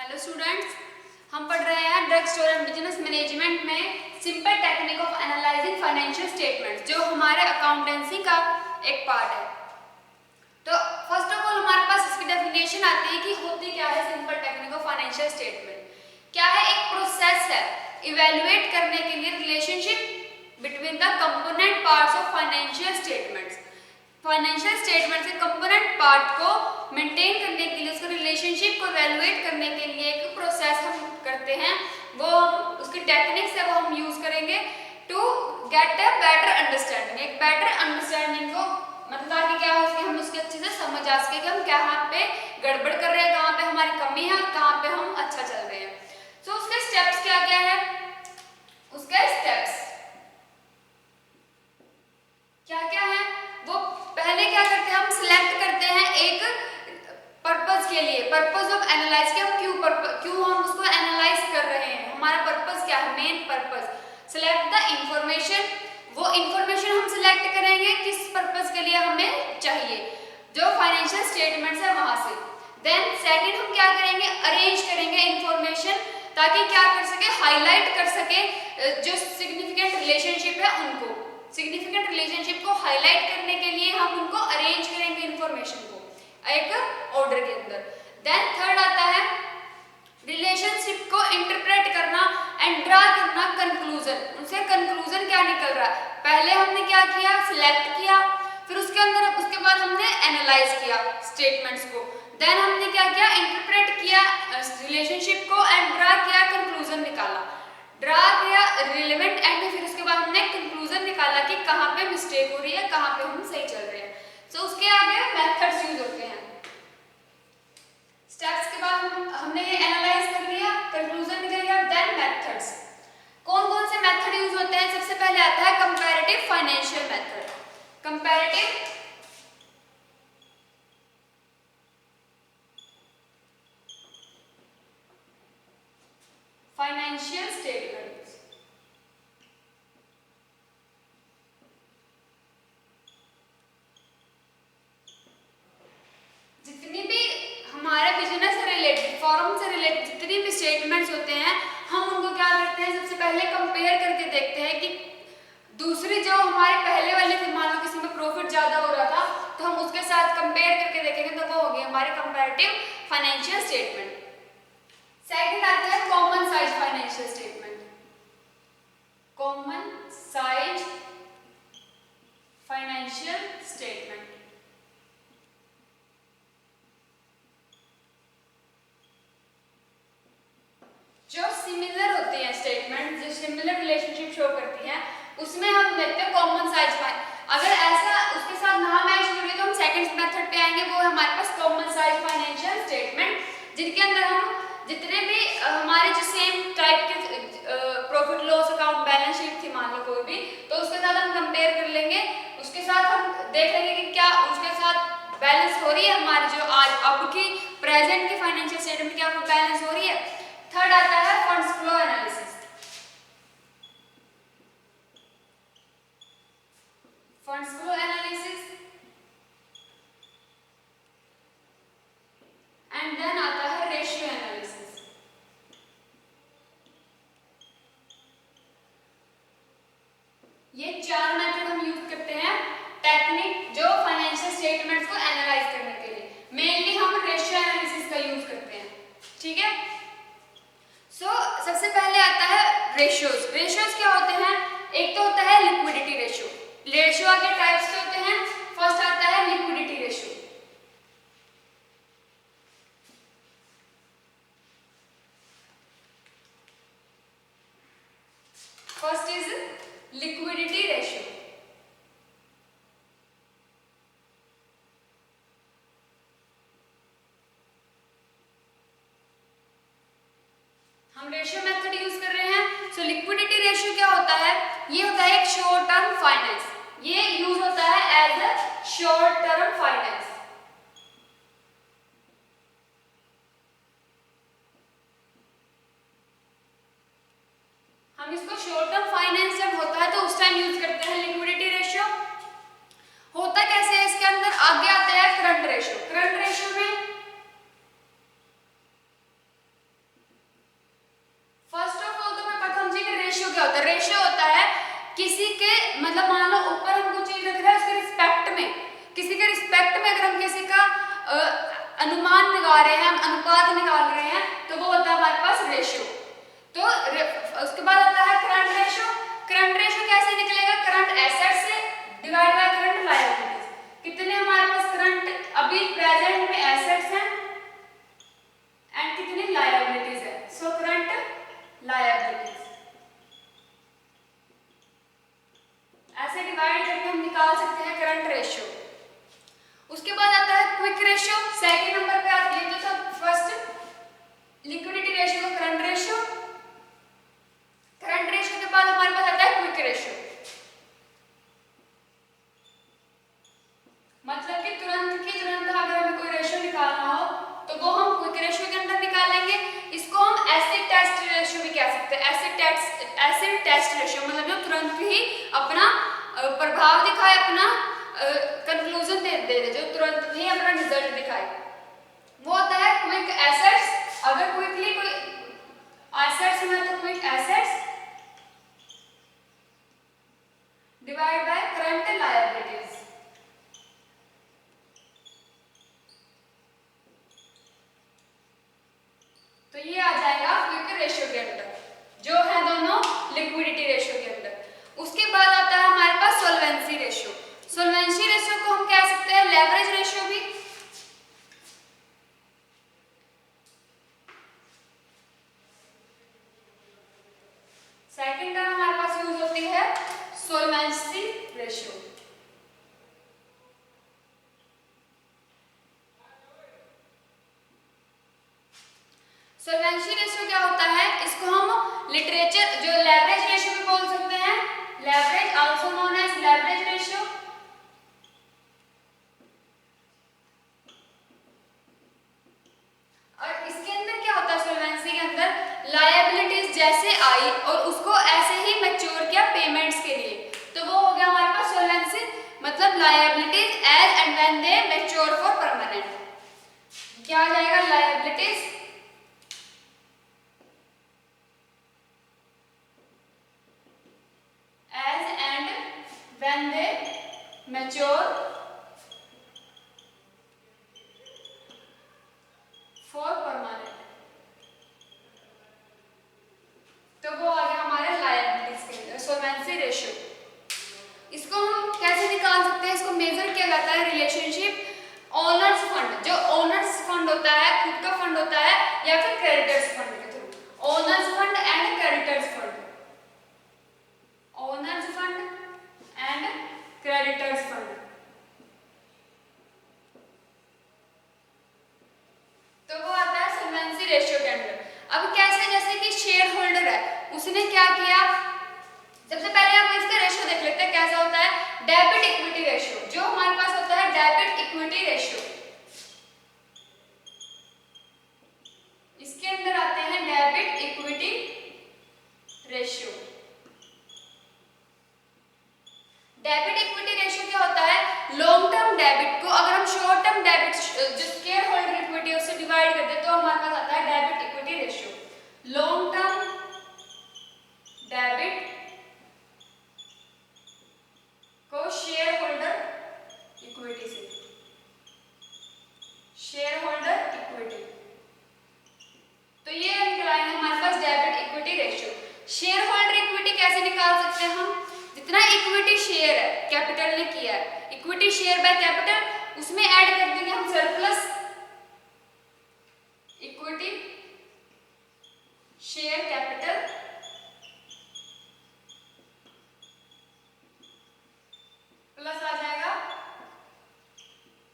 Hello students, हम पढ़ रहे हैं drug store and business management में simple technique of analysing financial statements, जो हमारे अकाउंटेंसी का एक पार्ट है। तो फर्स्ट ऑफ ऑल हमारे पास इसकी डेफिनेशन आती है कि होती क्या है simple technique of financial statement. क्या है? एक प्रोसेस है इवेल्युएट करने के लिए relationship between the component parts of financial statements. Financial statement के कंपोनेंट पार्ट को मेंटेन करने के लिए, उसके रिलेशनशिप को इवेल्युएट करने के लिए एक प्रोसेस हम करते हैं, वो उसकी टेक्निक्स है वो हम यूज करेंगे to get a better understanding. एक बेटर अंडरस्टैंडिंग को मतलब कि क्या हो उसके हम उसके अच्छे से समझ आ सके कि हम कहाँ पे गड़बड़ कर रहे हैं, कहाँ पे हमारी कमी है और कहाँ पे हम अच्छा चल रहे हैं। तो उसके स्टेप्स क्या क्या है? उसके स्टेप्स क्या क्या है? वो पहले क्या करते हैं, हम सिलेक्ट करते हैं एक पर्पस के लिए, पर्पस ऑफ एनालाइज के हम क्यों हम उसको एनालाइज कर रहे हैं, हमारा पर्पस क्या है, main purpose. Select the information, वो इंफॉर्मेशन हम सिलेक्ट करेंगे किस पर्पस के लिए हमें चाहिए, जो फाइनेंशियल स्टेटमेंट्स है वहां से। देन सेकंड हम क्या करेंगे, अरेंज करेंगे इंफॉर्मेशन, ताकि क्या कर सके, हाईलाइट कर सके जो सिग्निफिकेंट रिलेशनशिप है उनको। सिग्निफिकेंट रिलेशनशिप को हाईलाइट करने के लिए हम उनको अरेंज करेंगे इंफॉर्मेशन को एक ऑर्डर के अंदर। देन थर्ड आता है रिलेशनशिप को इंटरप्रेट करना एंड ड्रा करना कंक्लूजन। उनसे कंक्लूजन क्या निकल रहा है, पहले हमने क्या किया, सिलेक्ट किया, फिर उसके बाद हमने एनालाइज किया स्टेटमेंट्स को। देन हमने क्या किया, इंटरप्रेट किया रिलेशनशिप को एंड ड्रा किया, कंक्लूजन निकाला, ड्रा किया रिलेवेंट एंड, फिर उसके बाद हमने कंक्लूजन निकाला कि कहाँ पे मिस्टेक हो रही है, कहाँ पे हम सही चल रहे हैं। तो उसके आगे मेथड्स यूज होते हैं। स्टेप्स के बाद हमने ये एनालाइज कर लिया, कंक्लूजन निकल गया, देन मेथड्स। कौन कौन से मेथड यूज होते हैं? सबसे पहले आता है comparative financial method. Comparative financial statements. जितनी भी हमारे बिजनेस से रिलेटेड, फॉर्म से रिलेटेड जितनी भी स्टेटमेंट्स होते हैं, हम उनको क्या करते हैं, सबसे पहले कंपेयर करके देखते हैं कि दूसरी जो हमारे पहले वाली थी, मान लो किसी में प्रॉफिट ज्यादा हो रहा था, तो हम उसके साथ कंपेयर करके देखेंगे, तो वो हो गई हमारे कंपैरेटिव फाइनेंशियल स्टेटमेंट। सेकंड आता है common size financial statement. Common size financial statement जो सिमिलर होती हैं स्टेटमेंट, जो सिमिलर रिलेशनशिप शो करती हैं, उसमें हम देखते हैं कॉमन साइज फाइन। अगर ऐसा उसके साथ ना मैच हो रही तो हम सेकंड मेथड पे आएंगे, वो है हमारे पास कॉमन साइज फाइनेंशियल स्टेटमेंट, जिनके अंदर हम जितने भी हमारे जो सेम टाइप के profit loss account, balance sheet थी मान लो कोई भी, तो उसके साथ हम कंपेयर कर लेंगे, उसके साथ हम देख लेंगे कि क्या उसके साथ बैलेंस हो रही है हमारी जो आज अब की प्रेजेंट की फाइनेंशियल स्टेटमेंट, क्या वो बैलेंस हो रही है। थर्ड आता है funds flow analysis. Funds flow analysis and then आता है रेशियो एनालिसिस। ये चार मेथड हम यूज करते हैं टेक्निक जो फाइनेंशियल स्टेटमेंट्स को एनालाइज करने के लिए। मेनली हम रेशियो एनालिसिस का यूज करते हैं, ठीक है। सबसे पहले आता है रेशियोज। रेशियोज क्या होते हैं? एक तो होता है लिक्विडिटी रेशियो। रेशियो के टाइप्स के होते हैं। फर्स्ट आता है liquidity ratio. First is liquidity ratio. हम रेशियो मेथड यूज कर रहे हैं। सो लिक्विडिटी रेशियो क्या होता है? ये होता है एक शॉर्ट टर्म फाइनेंस। ये यूज होता है as a short term finance. हम इसको शॉर्ट टर्म फाइनेंस जब होता है तो उस टाइम यूज करते हैं लिक्विडिटी रेशियो। होता कैसे है इसके अंदर? आगे आता है करंट रेशियो। करंट रेशियो में रेशियो होता है किसी के, मतलब मान लो ऊपर हम कुछ चीज रख रहे हैं उसके रिस्पेक्ट में, किसी के रिस्पेक्ट में अगर हम किसी का अनुमान निकाल रहे हैं, अनुपात निकाल रहे हैं, तो वो होता है हमारे पास रेशियो। तो उसके बाद आता है करंट रेशियो। करंट रेशियो कैसे निकलेगा? करंट एसेट से डिवाइड बाय करंट लायबिलिटीज। कितने हमारे पास करंट अभी प्रेजेंट में एसेट्स हैं एंड कितनी लायबिलिटीज है, सो करंट लायबिलिटीज। ऐसे डिवाइड करके हम निकाल सकते हैं करंट रेशियो। उसके बाद आता है क्विक रेशियो। सेकंड नंबर पे आती है, जो था फर्स्ट लिक्विडिटी रेशियो का करंट रेशियो। करंट रेशियो के बाद हमारे पास आता है क्विक रेशियो, मतलब कि तुरंत की तुरंत अगर हमें कोई रेशियो निकालना हो तो वो हम क्विक रेशियो के अंदर निकालेंगे। इसको हम एसिड टेस्ट रेशियो भी कह सकते हैं। एसिड टेस्ट रेशियो मतलब जो तुरंत ही अपना प्रभाव दिखाए, अपना कंक्लूजन दे, जो तुरंत ही अपना रिजल्ट दिखाए, वो होता है क्विक एसेट्स। अगर क्विकली कोई एसेट्स में तो quick assets divide by current liabilities. तो ये आ जाएगा क्विक रेशियो के अंदर, जो है दोनों लिक्विडिटी रेशियो के अंदर। उसके बाद आता है हमारे पास सॉल्वेंसी रेशियो। सॉल्वेंसी रेशियो को हम कह सकते हैं लेवरेज रेशियो भी। सेकंड टर्म हमारे पास यूज होती है सॉल्वेंसी रेशियो। सॉल्वेंसी रेशियो क्या होता है? इसको हम लिटरेचर जो लेवरेज रेशियो भी बोल सकते हैं, leverage also known as leverage ratio. और इसके अंदर क्या होता है? सॉल्वेंसी के अंदर लायबिलिटीज जैसे आई और उसको ऐसे ही मैच्योर किया पेमेंट्स के लिए, तो वो हो गया हमारे पास सॉल्वेंसी, मतलब liabilities as and when they mature for permanent. क्या आ जाएगा? Liabilities as and when they mature for permanent। तो वो आ गया हमारे लायबिलिटीज के अंदर सॉल्वेंसी रेशियो। इसको हम कैसे निकाल सकते हैं? इसको मेजर किया जाता है रिलेशनशिप ओनर्स फंड, जो ओनर्स फंड होता है, खुद का फंड होता है, या फिर क्रेडिटर्स फंड के through. Owner's fund and creditors fund, owner's fund and creditors fund. तो वो आता है सॉल्वेंसी रेशियो के अंदर। अब कैसे? जैसे कि शेयर होल्डर है, उसने क्या किया, सबसे पहले हम इसका रेशियो देख लेते हैं कैसा होता है। डेबिट इक्विटी रेशियो, जो हमारे पास होता है डेबिट इक्विटी रेशियो, इसके अंदर आते हैं debit equity ratio. Debit equity ratio क्या होता है? लॉन्ग टर्म डेबिट को अगर हम शॉर्ट टर्म डेबिट जो शेयर होल्डर इक्विटी उससे डिवाइड कर दे तो हमारे पास आता है debit equity ratio. Long term debit को शेयर होल्डर इक्विटी से, शेयर होल्डर इक्विटी, तो ये निकला है हमारे पास debit equity ratio. Share holder equity कैसे निकाल सकते हैं हम? जितना इक्विटी शेयर है कैपिटल ने किया है, इक्विटी शेयर बाय कैपिटल, उसमें ऐड कर देंगे हम surplus equity share capital plus आ जाएगा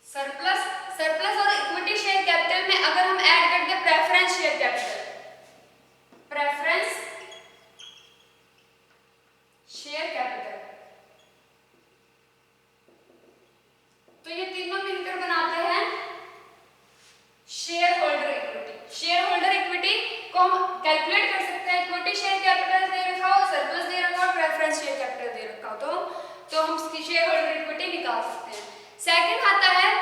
सरप्लस। सरप्लस और इक्विटी शेयर कैपिटल में अगर हम ऐड कर दे preference share capital, preference share capital, तो ये तीनों मिलकर बनाते हैं share holder equity. Share holder equity को हम कैलकुलेट कर सकते हैं, इक्विटी शेयर कैपिटल दे रखा हो, सरप्लस दे रखा हो, प्रेफरेंस शेयर कैपिटल दे रखा हो, तो हम इसकी शेयर होल्डर इक्विटी निकाल सकते हैं। सेकंड आता है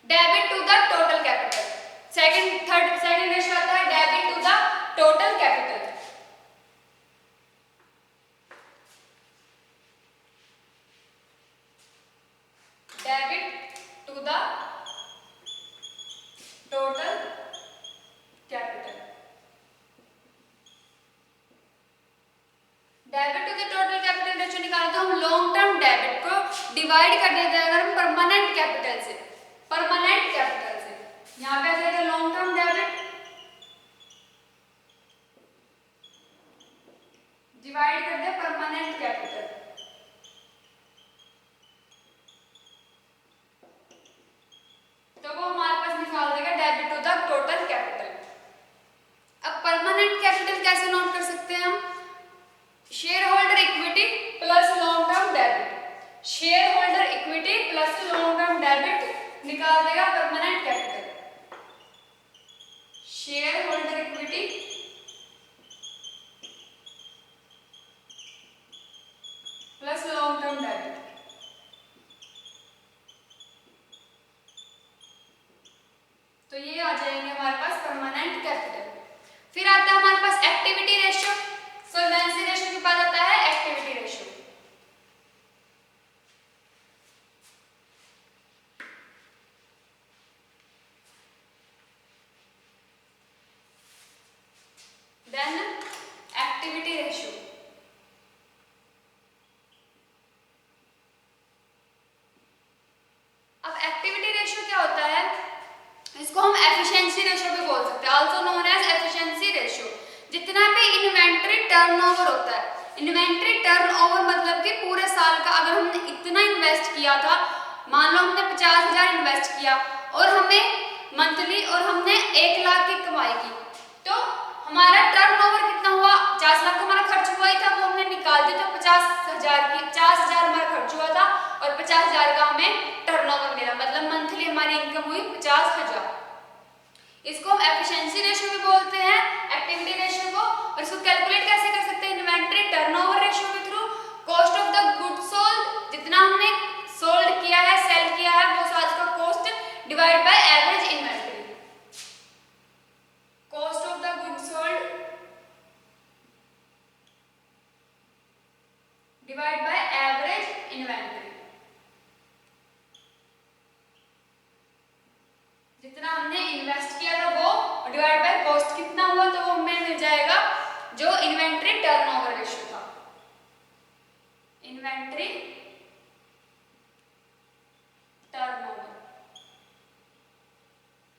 debit to the total capital. Second ratio आता है debit to the total capital. Divide कर देते हैं अगर हम परमानेंट कैपिटल से, यहाँ पे आ जाएगा लॉन्ग टर्म डेबिट डिवाइड कर दे परमानेंट कैपिटल, तो वो हमारे पास निकाल देगा debit to the total capital. अब परमानेंट कैपिटल कैसे नोट कर सकते हैं हम? Share holder equity plus long term debit, share holder equity plus long term debit निकाल देगा permanent capital. Share holder equity plus long term debit, तो ये आ जाएंगे हमारे पास परमानेंट कैपिटल। फिर आता है हमारे पास एक्टिविटी रेशियो, सॉल्वेंसी रेशियो के बाद आता है activity ratio. Then activity ratio, अब एक्टिविटी रेशियो क्या होता है? इसको हम एफिशिएंसी रेशियो भी बोल सकते हैं, also known as efficiency ratio. जितना भी इन्वेंट्री टर्नओवर होता है, इन्वेंट्री टर्नओवर मतलब कि पूरे साल का अगर हमने इतना इन्वेस्ट किया था, मान लो हमने 50,000 इन्वेस्ट किया और हमें मंथली और हमने 1 लाख की कमाई की, तो हमारा टर्नओवर कितना हुआ? 50 लाख हमारा खर्च हुआ ही था, वो हमने निकाल दिया, तो 50,000 हमारा खर्च हुआ था और 50,000 का हमें टर्नओवर मिला, मतलब मंथली हमारी इनकम हुई 50,000। इसको हम एफिशिएंसी रेशियो भी बोलते हैं, एक्टिविटी रेशियो को। और इसको कैलकुलेट कैसे कर सकते हैं? इन्वेंट्री टर्नओवर रेशियो के through. Cost of the goods sold, जितना हमने सोल्ड किया है, सेल किया है, वो साल का cost divide by average inventory. Cost of the goods sold divide by average inventory, जितना हमने इन्वेस्ट किया था वो डिवाइड बाय कॉस्ट कितना हुआ, तो वो हमें मिल जाएगा जो इन्वेंट्री टर्नओवर रेशियो था, इन्वेंट्री टर्नओवर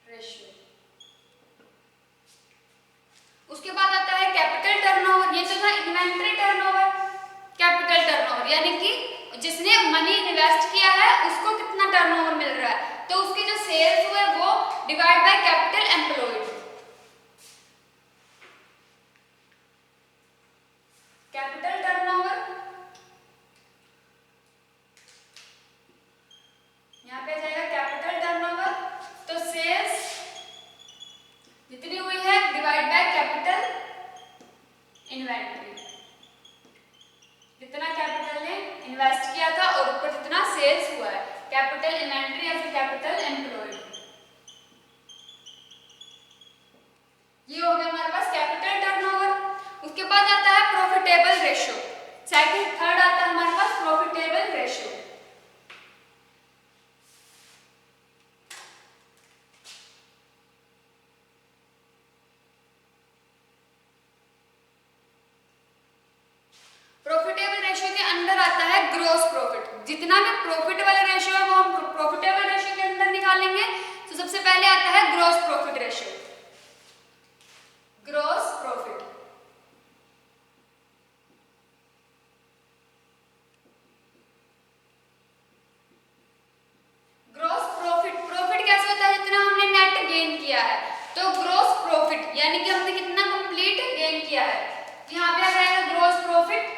रेशियो। उसके बाद आता है कैपिटल टर्नओवर, ये तो था इन्वेंट्री टर्नओवर। कैपिटल टर्नओवर यानी कि जिसने मनी इन्वेस्ट किया है उसको कितना टर्नओवर मिल रहा है, तो उसके जो सेल्स हुए वो divide by capital employed. Capital turnover, यहाँ पे जाएगा कैपिटल टर्नओवर, तो सेल्स जितनी हुई है डिवाइड बाय कैपिटल इन्वेंट्री, जितना कैपिटल ने इन्वेस्ट किया था और ऊपर जितना सेल्स हुआ है, कैपिटल इन्वेंट्री या फिर कैपिटल एम्प्लॉयड। ये हो गया हमारे पास कैपिटल टर्नओवर। उसके बाद आता है प्रॉफिटेबल रेशियो, थर्ड आता है हमारे पास प्रॉफिटेबल रेशियो। प्रॉफिटेबल रेशियो के अंदर आता है ग्रॉस प्रॉफिट। जितना भी प्रॉफिट वाला रेशियो है वो हम प्रॉफिटेबल रेशियो के अंदर निकालेंगे। तो सबसे पहले आता है gross profit ratio, gross profit. Gross profit, profit कैसे होता है? जितना हमने नेट गेन किया है, तो ग्रॉस प्रॉफिट यानी कि हमने कितना कंप्लीट गेन किया है, यहाँ पे आ जाएगा gross profit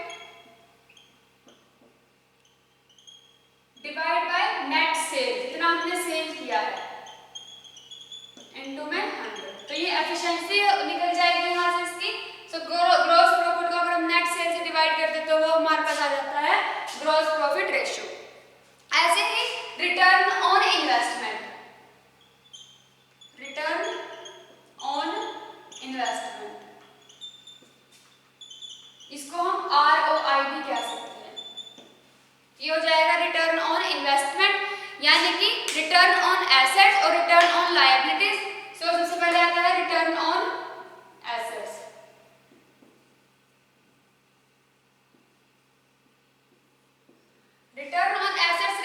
divide by net cell, जितना हमने सेल किया है इनटू में 100। तो ये एफिशिएंसी निकल जाएगी यहाँ से इसकी। तो ग्रॉस प्रॉफिट को अगर हम नेट सेल से डिवाइड कर दें तो वो हमारे पास आ जाता है ग्रॉस प्रॉफिट रेशियो। ऐसे ही return on investment, return on investment, इसको हम ROI भी कह सकते हैं। ये हो जाएगा रिटर्न ऑन इन्वेस्टमेंट, यानी कि रिटर्न ऑन एसेट्स और रिटर्न ऑन लायबिलिटीज। सो सबसे पहले आता है return on assets. Return on assets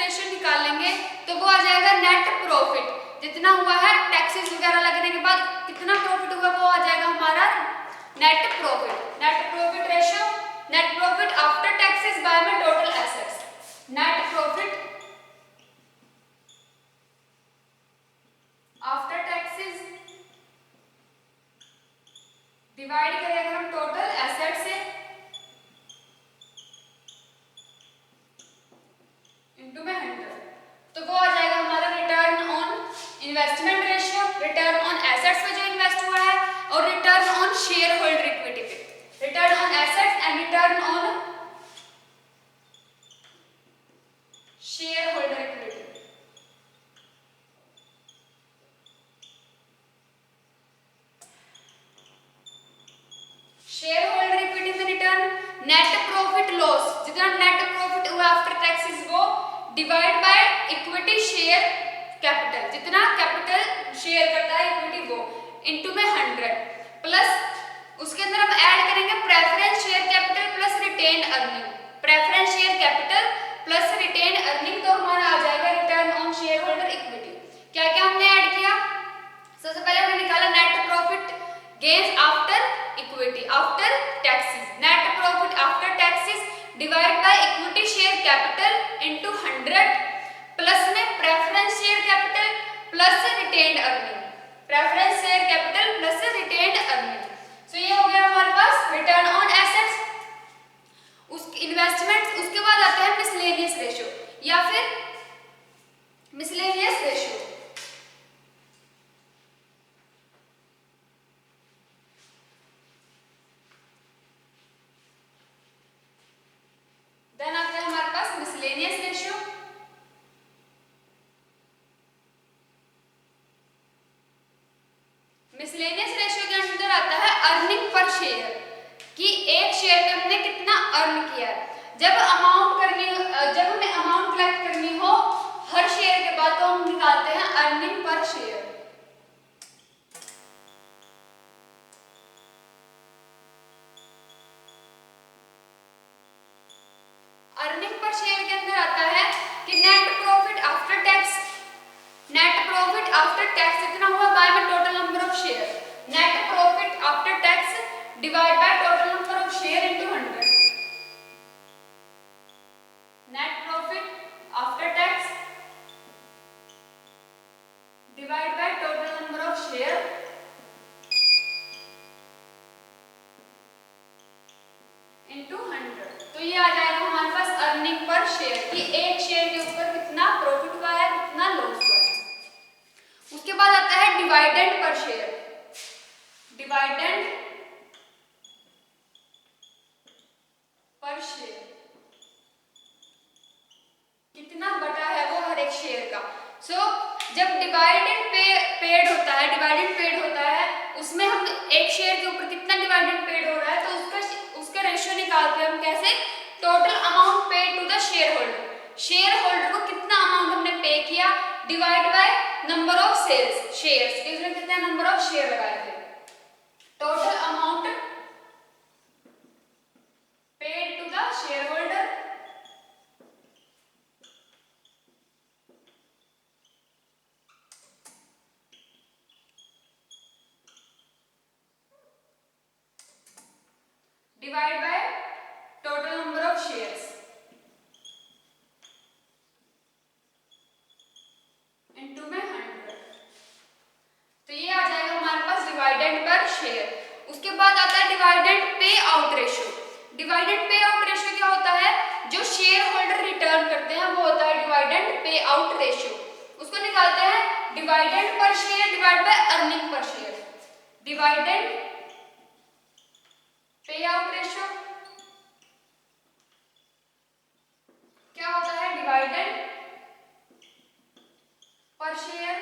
net profit ratio, net profit after taxes by my total assets, net profit after taxes divide करें अगर हम टोटल एसेट से into में 100, तो वो आ जाएगा हमारा return on investment ratio, return on assets पे जो इन्वेस्ट हुआ है, और return on share holder equity पे, return on assets and return on share holder equity. Share holder equity में रिटर्न, नेट प्रॉफिट लॉस, जितना नेट प्रॉफिट हुआ after taxes वो divide by equity share capital, जितना capital share करता है equity वो, into में 100, प्लस उसके अंदर हम ऐड करेंगे preference share capital plus retained earning, preference share capital plus retained earning, तो हमारा आ जाएगा return on share holder equity. क्या क्या हमने ऐड किया, सबसे पहले हमने निकाला net profit gains after equity after taxes, net profit after taxes divide by equity share capital into 100, plus में preference share capital plus retained earning, preference share capital plus retained earning. So ये हो गया हमारे पास return on assets, उसके investments. उसके बाद आता है मिसलेनियस रेशियो या फिर मिसलेनियस रेशियो, देन आता है हमारे पास मिसलेनियस रेशियो, मिसलेनियस रेशियो के अंदर आता है अर्निंग पर शेयर, कि एक शेयर पे हमने कितना अर्न किया है। जब हमें अमाउंट कलेक्ट करनी हो हर शेयर के बाद, तो हम निकालते हैं earning per share. Earning per share के अंदर आता है कि net profit after tax, net profit after tax कितना हुआ बाय में total number of share, net profit after tax divide by total number of share into 100, net profit after tax divide by total number of share into 100, तो ये आ जाएगा हमारे पास earning per share, कि एक share के ऊपर कितना प्रॉफिट हुआ है कितना लॉस हुआ है। उसके बाद आता है dividend per share, dividend per share, कितना बटा है वो हर एक शेयर का। सो जब डिविडेंड पेड होता है उसमें हम एक शेयर के ऊपर कितना डिविडेंड पेड हो रहा है, तो उसका रेशियो निकालते हैं हम कैसे, total amount paid to the share holder को कितना अमाउंट हमने पे किया divide by number of shares, इसमें कितना नंबर ऑफ शेयर लगाए थे, total amount paid to the share holder divide by total number of shares into में 100, तो ये आ जाएगा हमारे पास डिविडेंड पर शेयर। उसके बाद आता है dividend pay out ratio, dividend pay out ratio क्या होता है, जो शेयर होल्डर रिटर्न करते हैं वो होता है डिविडेंड पे आउट रेशियो। उसको निकालते हैं dividend per share divide by earning per share, dividend pay out ratio क्या होता है, dividend per share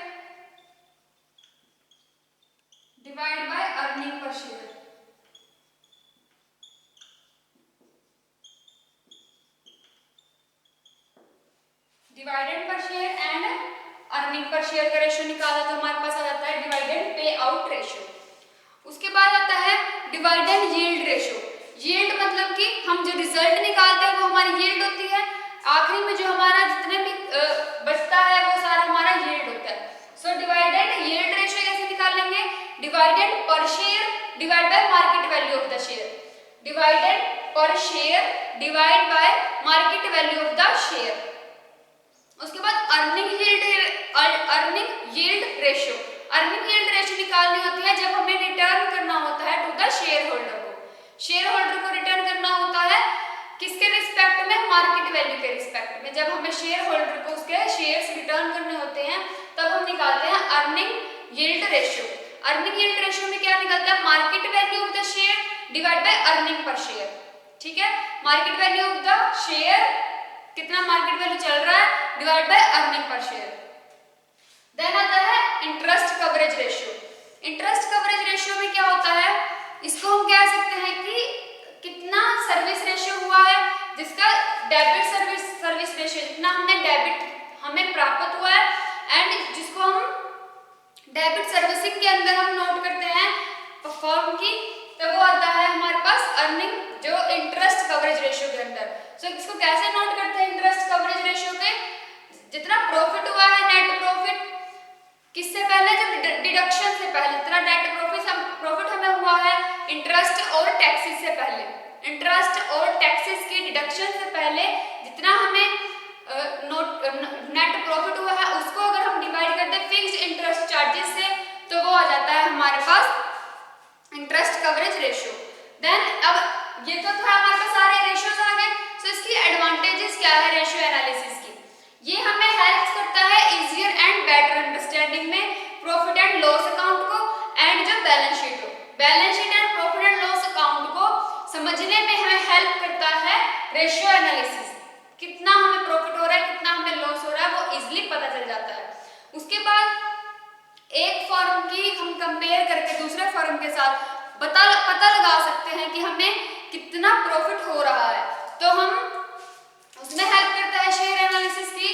divide by earning per share, dividend per share and earning per share का ratio निकाला तो हमारे पास आ जाता है डिविडेंड पे आउट रेशियो। उसके बाद आता है डिविडेंड यील्ड रेशियो, यील्ड मतलब कि हम जो रिजल्ट निकालते हैं वो हमारी यील्ड होती है, आखिरी में जो हमारा जितने भी बचता है वो सारा हमारा यील्ड होता है। सो डिविडेंड यील्ड रेशियो कैसे निकालेंगे, dividend per share divide by market value of the share, divided per share divide by market value of the share. उसके बाद earning yield ratio, earning yield ratio निकालनी होती है जब हमें रिटर्न करना होता है टू द शेयर होल्डर को, शेयर होल्डर को रिटर्न करना होता है किसके रिस्पेक्ट में, मार्केट वैल्यू के रिस्पेक्ट में। जब हमें शेयर होल्डर को उसके शेयर्स रिटर्न करने होते हैं तब हम निकालते हैं earning yield ratio. Earning yield ratio में क्या निकलता है, market value of the share divide by earning per share. ठीक है, market value of the share, कितना मार्केट वैल्यू चल रहा है, divide by earning per share. Then आता है interest coverage ratio. Interest coverage ratio में क्या होता है, इसको हम कह सकते हैं कि कितना सर्विस रेशियो हुआ है, जिसका डेबिट सर्विस रेशियो, जितना हमने डेबिट हमें प्राप्त हुआ है एंड जिसको हम डेबिट सर्विसिंग के अंदर हम नोट करते हैं फर्म की, तो वो आता है हमारे पास अर्निंग जो इंटरेस्ट कवरेज रेशियो के अंदर। सो इसको कैसे नोट करते हैं इंटरेस्ट कवरेज रेशियो के, जितना प्रॉफिट हुआ है नेट प्रॉफिट किससे पहले, जब डिडक्शन से पहले, जितना नेट प्रॉफिट हमें हुआ है इंटरेस्ट और टैक्सेस से पहले, इंटरेस्ट और टैक्सेस के डिडक्शन से पहले जितना हमें नेट प्रॉफिट हुआ है उसको अगर हम डिवाइड करते हैं फिक्स्ड इंटरेस्ट चार्जेस से तो वो आ जाता है हमारे पास इंटरेस्ट कवरेज रेशियो। देन अब ये तो था हमारे पास सारे रेशियोज आ गए। सो इसकी एडवांटेजेस क्या है रेशियो एनालिसिस की, ये हमें हेल्प करता है इजियर एंड बेटर अंडरस्टैंडिंग में प्रॉफिट एंड लॉस अकाउंट को एंड जो बैलेंस शीट हो, balance sheet and profit and loss account को समझने में हमें हेल्प करता है रेशियो एनालिसिस। कितना हमें प्रॉफिट हो रहा है, कितना हमें लॉस हो रहा है, वो इजीली पता चल जाता है। उसके बाद एक फर्म की हम कंपेयर करके दूसरे फर्म के साथ पता लगा सकते हैं कि हमें कितना प्रॉफिट हो रहा है, तो हम उसमें हेल्प करता है शेयर एनालिसिस की,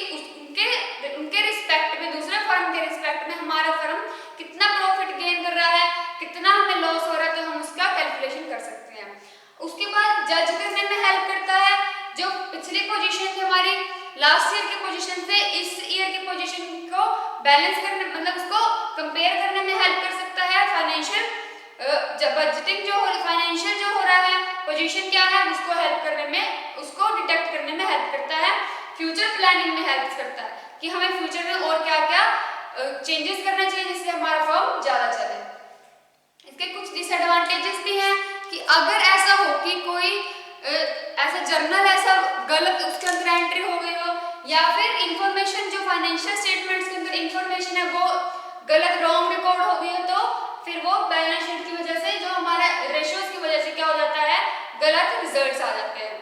उनके रिस्पेक्ट में, दूसरे फर्म के रिस्पेक्ट में हमारा फर्म कितना प्रॉफिट गेन कर रहा है, कितना हमें लॉस हो रहा है, तो हम उसका कैलकुलेशन कर सकते हैं। उसके बाद जज करने में हेल्प करता है, जो पिछली पोजीशन थी हमारी लास्ट ईयर की पोजीशन से इस ईयर की पोजीशन को बैलेंस करने, मतलब उसको कंपेयर करने में हेल्प कर सकता है। फाइनेंशियल बजटिंग जो फाइनेंशियल जो हो रहा है पोजीशन क्या है उसको हेल्प करने में, उसको डिटेक्ट करने में हेल्प करता है। फ्यूचर प्लानिंग में हेल्प करता है कि हमें फ्यूचर में और क्या क्या चेंजेस करना चाहिए जिससे हमारा फर्म ज्यादा चले। इसके कुछ डिसएडवांटेजेस भी हैं कि अगर ऐसा हो कि कोई ऐसा जर्नल ऐसा गलत उसके अंदर एंट्री हो गई हो, या फिर इंफॉर्मेशन जो फाइनेंशियल स्टेटमेंट्स के अंदर इंफॉर्मेशन है वो गलत रॉन्ग रिकॉर्ड हो गई हो, तो फिर वो बैलेंस शीट की वजह से, जो हमारे रेशियोज की वजह से क्या हो जाता है, गलत रिजल्ट्स आ जाते हैं।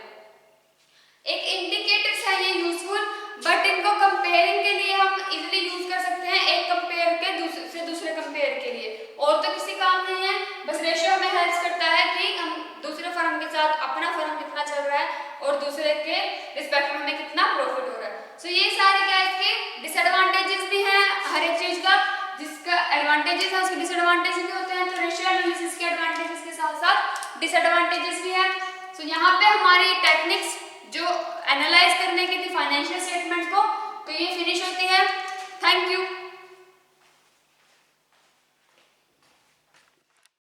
एक इंडिकेटर्स है ये यूजफुल, बट इनको कंपेयरिंग के लिए हम इजीली यूज कर सकते हैं, एक कंपेयर के दूसरे कंपेयर के लिए, और तो किसी काम नहीं है। बस रेशियो हमें हेल्प करता है कि हम दूसरे फर्म के साथ अपना फर्म कितना चल रहा है और दूसरे के रिस्पेक्ट में हमें कितना प्रॉफिट हो रहा है। सो ये सारे क्या इसके डिसएडवांटेजेस भी हैं हर एक चीज का, जिसका एडवांटेजेस है उसके डिसएडवांटेजेस भी होते हैं। तो रेशियो एनालिसिस के एडवांटेजेस के साथ साथ डिसएडवांटेजेस भी हैं। सो यहाँ पे हमारी टेक्निक्स जो एनालाइज करने की थी फाइनेंशियल स्टेटमेंट को, तो ये फिनिश होती है। Thank you.